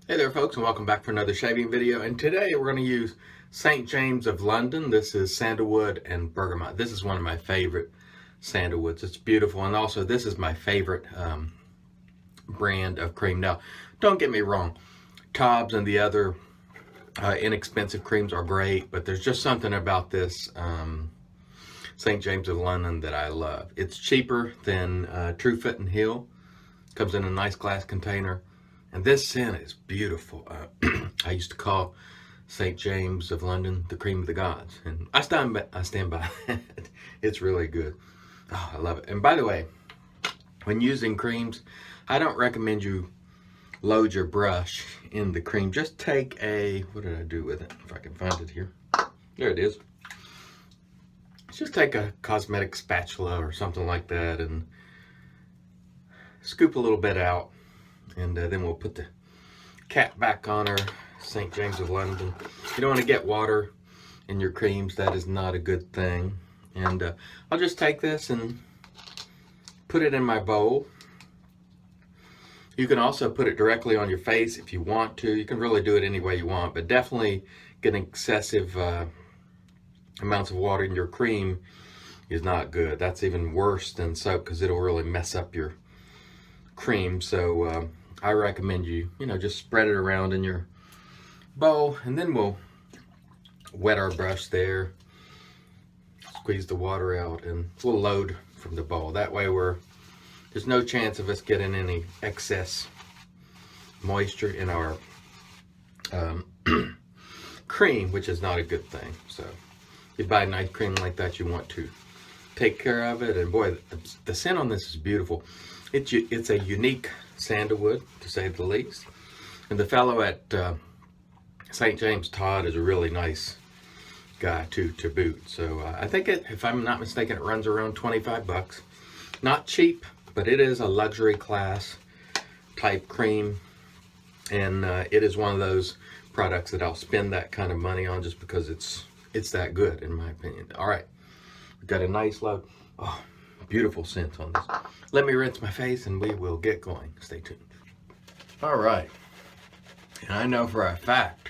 Hey there folks, and welcome back for another shaving video. And today we're going to use St. James of London. This is Sandalwood and Bergamot. This is one of my favorite sandalwoods. It's beautiful, and also this is my favorite brand of cream. Now, don't get me wrong, Tobs and the other inexpensive creams are great, but there's just something about this St. James of London that I love. It's cheaper than True Fit and Heal. Comes in a nice glass container. And this scent is beautiful. I used to call St. James of London the cream of the gods. And I stand by it. It's really good. Oh, I love it. And by the way, when using creams, I don't recommend you load your brush in the cream. Just take a, what did I do with it? If I can find it here. There it is. Just take a cosmetic spatula or something like that and scoop a little bit out. And then we'll put the cap back on our St. James of London. You don't want to get water in your creams. That is not a good thing. And I'll just take this and put it in my bowl. You can also put it directly on your face if you want to. You can really do it any way you want, but definitely getting excessive amounts of water in your cream is not good. That's even worse than soap because it'll really mess up your cream. So I recommend you just spread it around in your bowl, and then we'll wet our brush there, squeeze the water out, and we'll load from the bowl. That way there's no chance of us getting any excess moisture in our cream, which is not a good thing. So if you buy a nice cream like that, you want to take care of it. And boy, the scent on this is beautiful. It's a unique sandalwood, to say the least. And the fellow at St. James, Todd, is a really nice guy to boot. So I think if I'm not mistaken, it runs around 25 bucks. Not cheap, but it is a luxury class type cream. And it is one of those products that I'll spend that kind of money on just because it's that good, in my opinion. All right, we've got a nice load. Oh, beautiful scent on this. Let me rinse my face and we will get going. Stay tuned. All right. And I know for a fact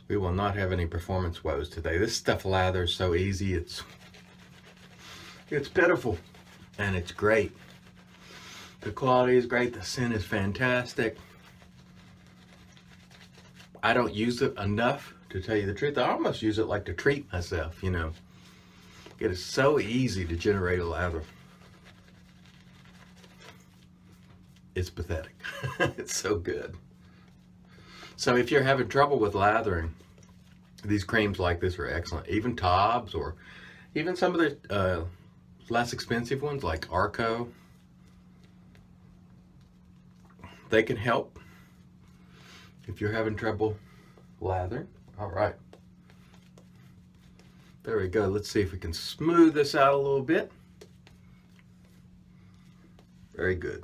we will not have any performance woes today. This stuff lathers so easy. It's pitiful, and it's great. The quality is great. The scent is fantastic. I don't use it enough, to tell you the truth. I almost use it like to treat myself, It is so easy to generate a lather. It's pathetic. It's so good. So if you're having trouble with lathering, these creams like this are excellent. Even Tobs, or even some of the less expensive ones like Arco, they can help if you're having trouble lathering. All right. There we go. Let's see if we can smooth this out a little bit. Very good.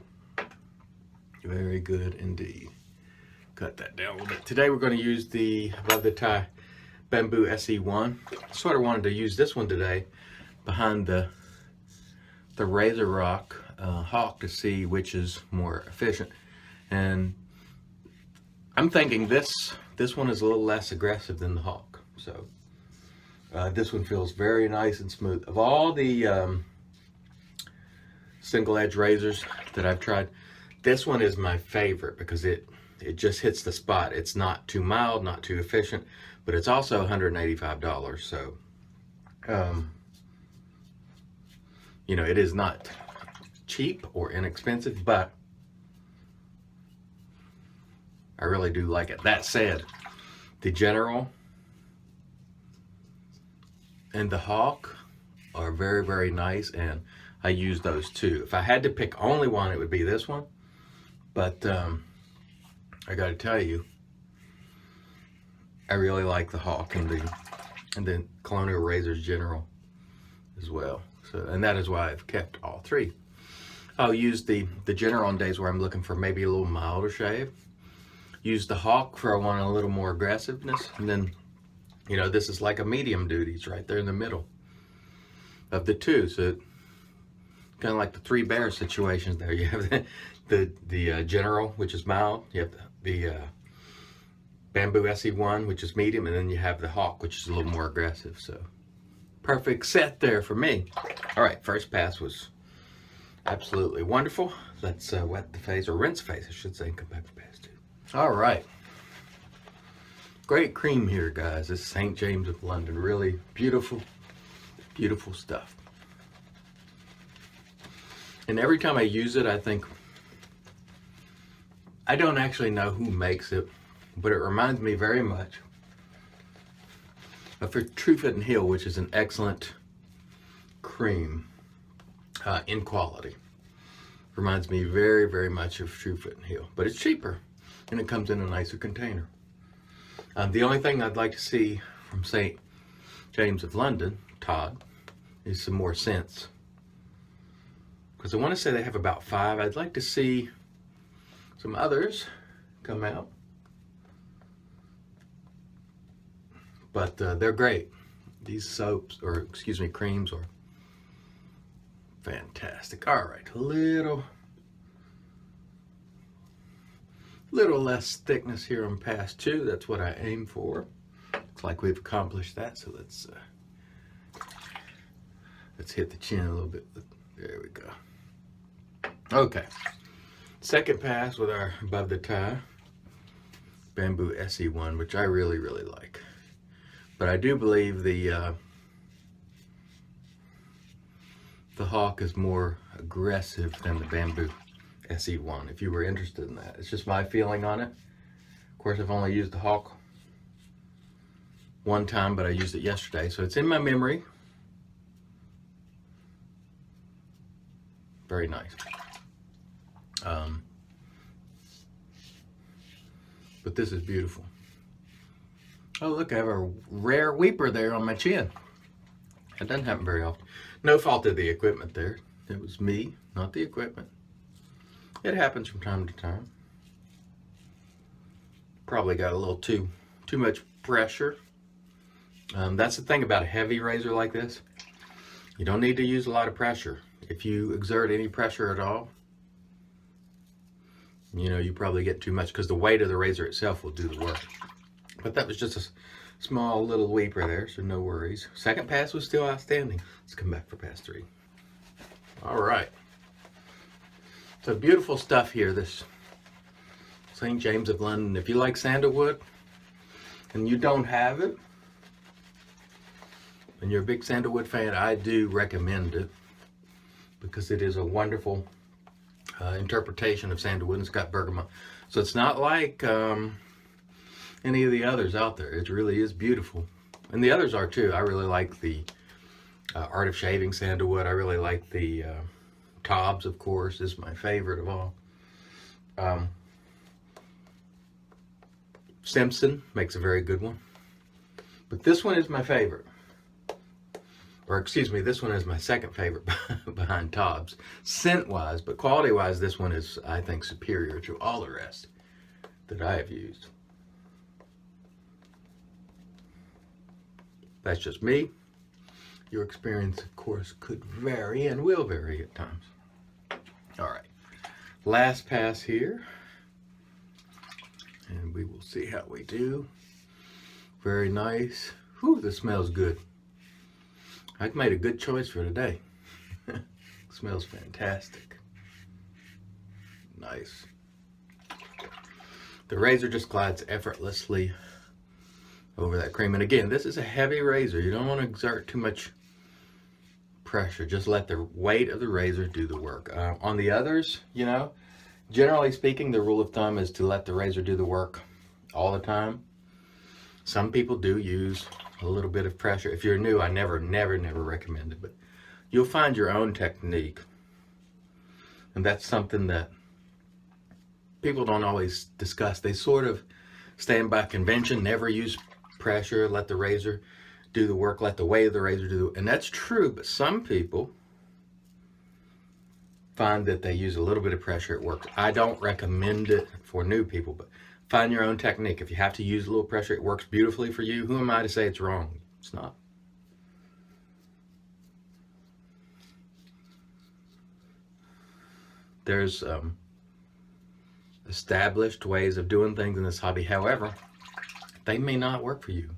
Very good indeed. Cut that down a little bit. Today we're going to use the Above the Tie Bamboo SE1. Sort of wanted to use this one today behind the Razor Rock Hawk to see which is more efficient. And I'm thinking this one is a little less aggressive than the Hawk. So this one feels very nice and smooth. Of all the single edge razors that I've tried, this one is my favorite because it just hits the spot. It's not too mild, not too efficient, but it's also $185. So, it is not cheap or inexpensive, but I really do like it. That said, the General and the Hawk are very, very nice, and I use those too. If I had to pick only one, it would be this one. But I got to tell you, I really like the Hawk and the Colonial Razors General as well. So, and that is why I've kept all three. I'll use the General on days where I'm looking for maybe a little milder shave. Use the Hawk for I want a little more aggressiveness, and then this is like a medium duty. It's right there in the middle of the two. So kind of like the Three Bears situations there. You have the General, which is mild. You have the Bamboo SE1, which is medium, and then you have the Hawk, which is a little more aggressive. So perfect set there for me. All right, first pass was absolutely wonderful. Let's wet the face, or rinse face, I should say, and come back for pass 2. All right. Great cream here, guys. This is St. James of London. Really beautiful, beautiful stuff. And every time I use it, I think, I don't actually know who makes it, but it reminds me very much of True Fit and Heal, which is an excellent cream in quality. Reminds me very, very much of True Fit and Heal, but it's cheaper and it comes in a nicer container. The only thing I'd like to see from St. James of London, Todd, is some more scents. Because I want to say they have about 5. I'd like to see some others come out. But they're great. These soaps, or excuse me, creams are fantastic. All right, a little less thickness here on pass 2. That's what I aim for. Looks like we've accomplished that. So let's hit the chin a little bit. There we go. Okay. Second pass with our above the tie Bamboo SE1, which I really, really like. But I do believe the Hawk is more aggressive than the Bamboo SE1, if you were interested in that. It's just my feeling on it. Of course, I've only used the Hawk one time, but I used it yesterday, so it's in my memory. Very nice. But this is beautiful. Oh, look, I have a rare weeper there on my chin. That doesn't happen very often. No fault of the equipment there. It was me, not the equipment. It happens from time to time. Probably got a little too much pressure. That's the thing about a heavy razor like this. You don't need to use a lot of pressure. If you exert any pressure at all, you know, you probably get too much, because the weight of the razor itself will do the work. But that was just a small little weeper there, so no worries. Second pass was still outstanding. Let's come back for pass 3. All right. So beautiful stuff here, this St. James of London. If you like sandalwood and you don't have it, and you're a big sandalwood fan, I do recommend it, because it is a wonderful interpretation of sandalwood, and it's got bergamot. So it's not like any of the others out there. It really is beautiful. And the others are too. I really like the Art of Shaving sandalwood. I really like the Tobs, of course, is my favorite of all. Simpson makes a very good one. But this one is my favorite. Or excuse me, this one is my second favorite behind Tobs, scent-wise, but quality-wise, this one is, I think, superior to all the rest that I have used. That's just me. Your experience, of course, could vary and will vary at times. All right, last pass here, and we will see how we do. Very nice. Whew, this smells good. I've made a good choice for today. Smells fantastic. Nice. The razor just glides effortlessly over that cream. And again, this is a heavy razor. You don't want to exert too much pressure. Just let the weight of the razor do the work. On the others, you know, generally speaking, the rule of thumb is to let the razor do the work all the time. Some people do use a little bit of pressure. If you're new, I never recommend it, but you'll find your own technique. And that's something that people don't always discuss. They sort of stand by convention, never use pressure, let the razor do the work, let the weight of the razor do the work. And that's true, but some people find that they use a little bit of pressure, it works. I don't recommend it for new people, but find your own technique. If you have to use a little pressure, it works beautifully for you. Who am I to say it's wrong? It's not. There's established ways of doing things in this hobby. However, they may not work for you.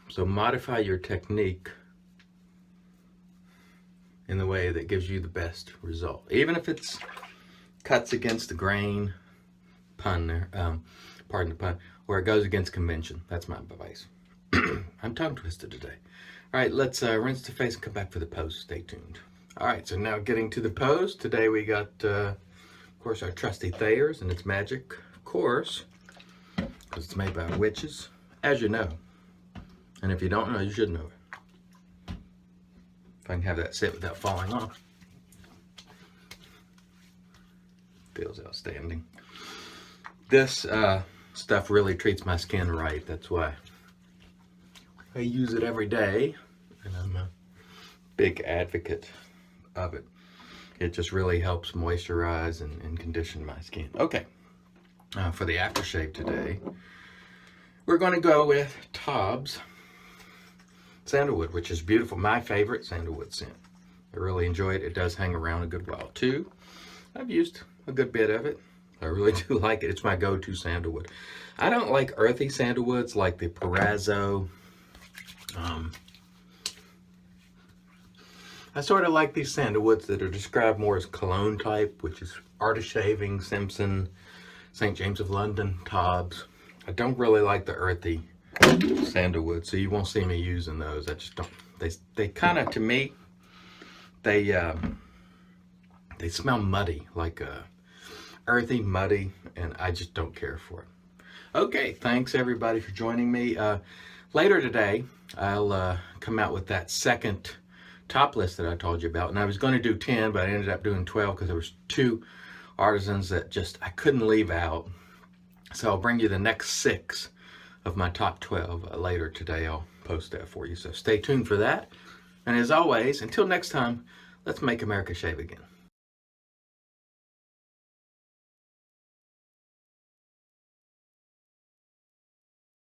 So modify your technique in the way that gives you the best result. Even if it's cuts against the grain, pardon the pun, or it goes against convention. That's my advice. I'm tongue twisted today. All right, let's rinse the face and come back for the pose. Stay tuned. All right, so now getting to the pose. Today we got, of course, our trusty Thayer's and its magic, of course, because it's made by witches, as you know. And if you don't know, you should know it. If I can have that sit without falling off. Feels outstanding. This stuff really treats my skin right. That's why I use it every day, and I'm a big advocate of it. It just really helps moisturize and condition my skin. Okay, for the aftershave today, we're going to go with Tobs Sandalwood, which is beautiful. My favorite sandalwood scent. I really enjoy it. It does hang around a good while too. I've used a good bit of it. I really do like it. It's my go-to sandalwood. I don't like earthy sandalwoods like the Parazzo. I sort of like these sandalwoods that are described more as cologne type, which is Artist Shaving, Simpson, St. James of London, Tobs. I don't really like the earthy sandalwood, so you won't see me using those. I just don't. They kind of, to me, they smell muddy, like earthy, muddy, and I just don't care for it. Okay, thanks everybody for joining me. Later today, I'll come out with that second top list that I told you about, and I was going to do 10, but I ended up doing 12 because there was 2 artisans that just I couldn't leave out. So I'll bring you the next 6 of my top 12 later today. I'll post that for you, so stay tuned for that. And as always, until next time, let's make America shave again.